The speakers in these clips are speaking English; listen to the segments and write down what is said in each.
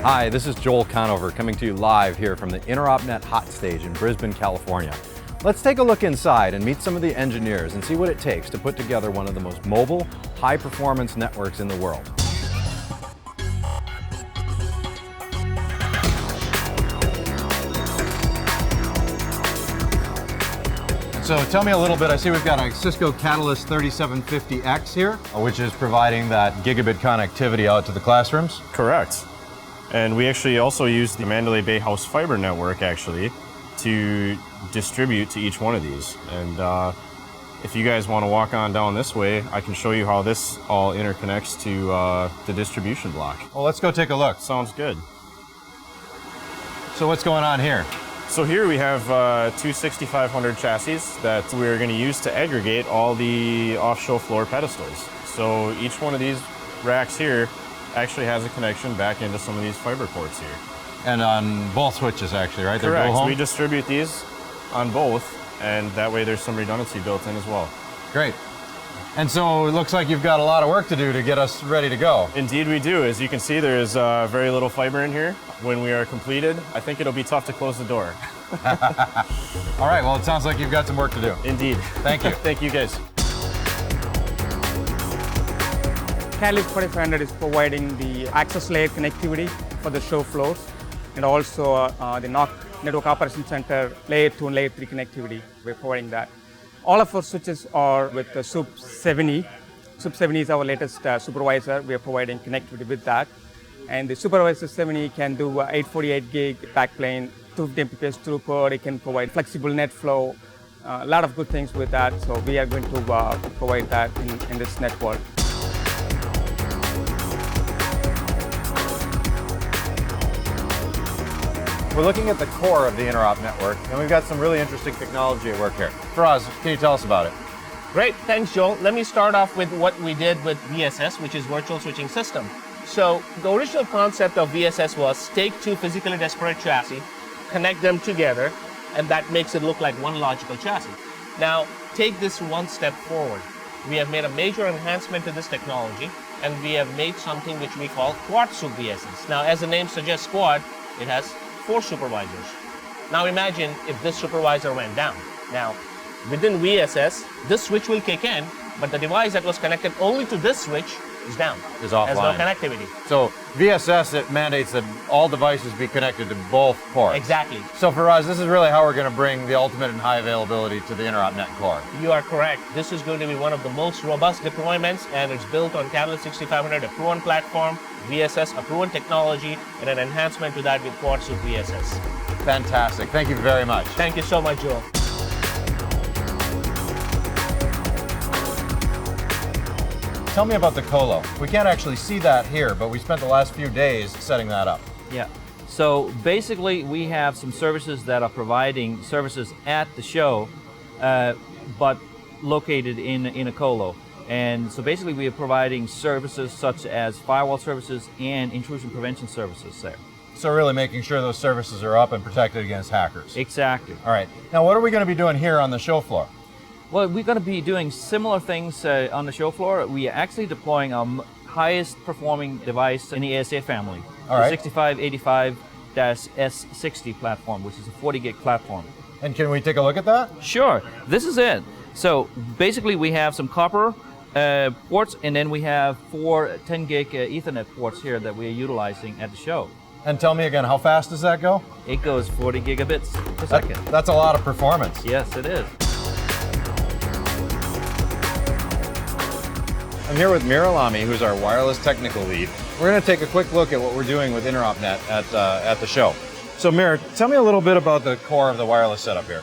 Hi, this is Joel Conover coming to you live here from the Interopnet Hot Stage in Brisbane, California. Let's take a look inside and meet some of the engineers and see what it takes to put together one of the most mobile, high-performance networks in the world. So tell me a little bit, I see we've got a Cisco Catalyst 3750X here, which is providing that gigabit connectivity out to the classrooms. Correct. And we actually also use the Mandalay Bay House fiber network actually to distribute to each one of these. And if you guys want to walk on down this way, I can show you how this all interconnects to the distribution block. Well, let's go take a look. Sounds good. So what's going on here? So here we have two 6500 chassis that we're going to use to aggregate all the off-show floor pedestals. So each one of these racks here actually has a connection back into some of these fiber ports here. And on both switches actually, right? Correct. They're dual home? We distribute these on both, and that way there's some redundancy built in as well. Great. And so it looks like you've got a lot of work to do to get us ready to go. Indeed we do. As you can see, there is very little fiber in here. When we are completed, I think it'll be tough to close the door. All right, well, it sounds like you've got some work to do. Indeed. Thank you. Thank you, guys. Catalyst 4500 is providing the access layer connectivity for the show floors, and also the NOC Network Operations Center Layer 2 and Layer 3 connectivity. We're providing that. All of our switches are with the SUP 70. SUP 70 is our latest supervisor. We are providing connectivity with that. And the Supervisor 70 can do 848 gig backplane, 250 Mbps throughput. It can provide flexible net flow, a lot of good things with that. So we are going to provide that in this network. We're looking at the core of the Interop network, and we've got some really interesting technology at work here. Faraz, can you tell us about it? Great, thanks Joel. Let me start off with what we did with VSS, which is Virtual Switching System. So the original concept of VSS was take two physically disparate chassis, connect them together, and that makes it look like one logical chassis. Now, take this one step forward. We have made a major enhancement to this technology, and we have made something which we call Quad Sup VSS. Now, as the name suggests, quad, it has 4 supervisors. Now imagine if this supervisor went down. Now, within VSS, this switch will kick in, but the device that was connected only to this switch is down. Is offline. Has no connectivity. So VSS, it mandates that all devices be connected to both ports. Exactly. So Faraz, this is really how we're going to bring the ultimate and high availability to the Interopnet core. You are correct. This is going to be one of the most robust deployments, and it's built on Catalyst 6500, a proven platform, VSS, a proven technology, and an enhancement to that with Quad Sup VSS. Fantastic. Thank you very much. Thank you so much, Joel. Tell me about the colo. We can't actually see that here, but we spent the last few days setting that up. Yeah. So basically, we have some services that are providing services at the show, but located in a colo. And so basically, we are providing services such as firewall services and intrusion prevention services there. So really making sure those services are up and protected against hackers. Exactly. All right. Now, what are we going to be doing here on the show floor? Well, we're going to be doing similar things on the show floor. We are actually deploying our highest performing device in the ASA family, All right. the 6585-S60 platform, which is a 40 gig platform. And can we take a look at that? Sure, this is it. So basically we have some copper ports, and then we have 4 10 gig Ethernet ports here that we are utilizing at the show. And tell me again, how fast does that go? It goes 40 gigabits per second. That's a lot of performance. Yes, it is. I'm here with Mir Alami, who's our wireless technical lead. We're going to take a quick look at what we're doing with Interopnet at the show. So Mir, tell me a little bit about the core of the wireless setup here.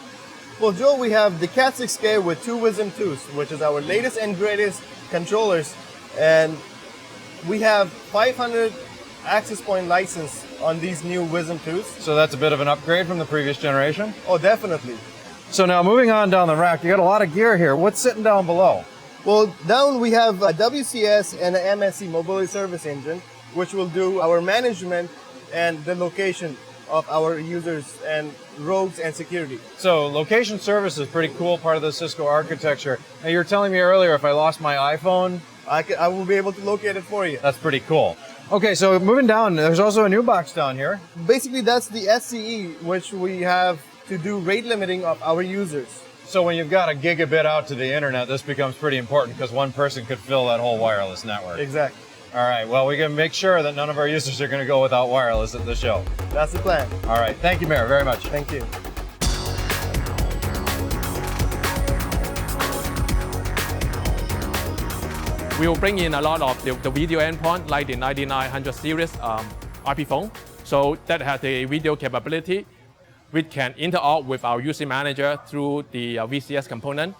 Well, Joe, we have the Cat 6K with 2 Wisdom 2s, which is our latest and greatest controllers. And we have 500 access point license on these new Wisdom 2s. So that's a bit of an upgrade from the previous generation? Oh, definitely. So now moving on down the rack, you got a lot of gear here. What's sitting down below? Well, down we have a WCS and an MSC mobility service engine, which will do our management and the location of our users and rogues and security. So location service is a pretty cool part of the Cisco architecture. Now you were telling me earlier if I lost my iPhone, I will be able to locate it for you. that's pretty cool. Okay, so moving down, there's also a new box down here. Basically, that's the SCE, which we have to do rate limiting of our users. So when you've got a gigabit out to the internet, this becomes pretty important because one person could fill that whole wireless network. Exactly. All right, well, we can make sure that none of our users are going to go without wireless at the show. That's the plan. All right, thank you, Mayor, very much. Thank you. We will bring in a lot of the video endpoint, like the 9900 series IP phone. So that has the video capability, which can interact with our UC manager through the VCS component.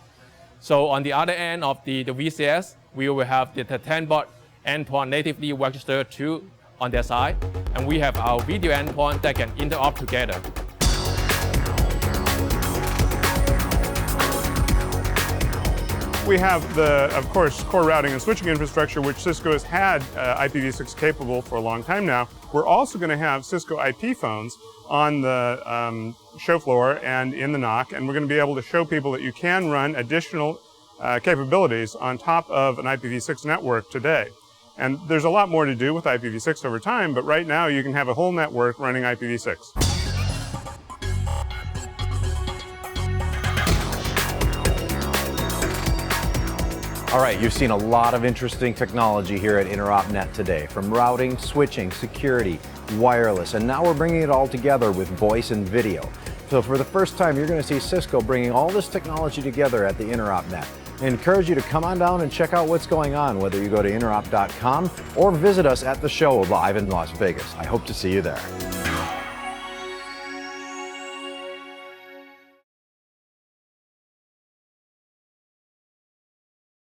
So on the other end of the VCS, we will have the 10-bot endpoint natively registered to on their side. And we have our video endpoint that can interact together. We have the, of course, core routing and switching infrastructure, which Cisco has had IPv6 capable for a long time now. We're also going to have Cisco IP phones on the show floor and in the NOC, and we're going to be able to show people that you can run additional capabilities on top of an IPv6 network today. And there's a lot more to do with IPv6 over time, but right now you can have a whole network running IPv6. All right, you've seen a lot of interesting technology here at Interopnet today, from routing, switching, security, wireless, and now we're bringing it all together with voice and video. So for the first time, you're going to see Cisco bringing all this technology together at the Interopnet. I encourage you to come on down and check out what's going on, whether you go to interop.com or visit us at the show live in Las Vegas. I hope to see you there.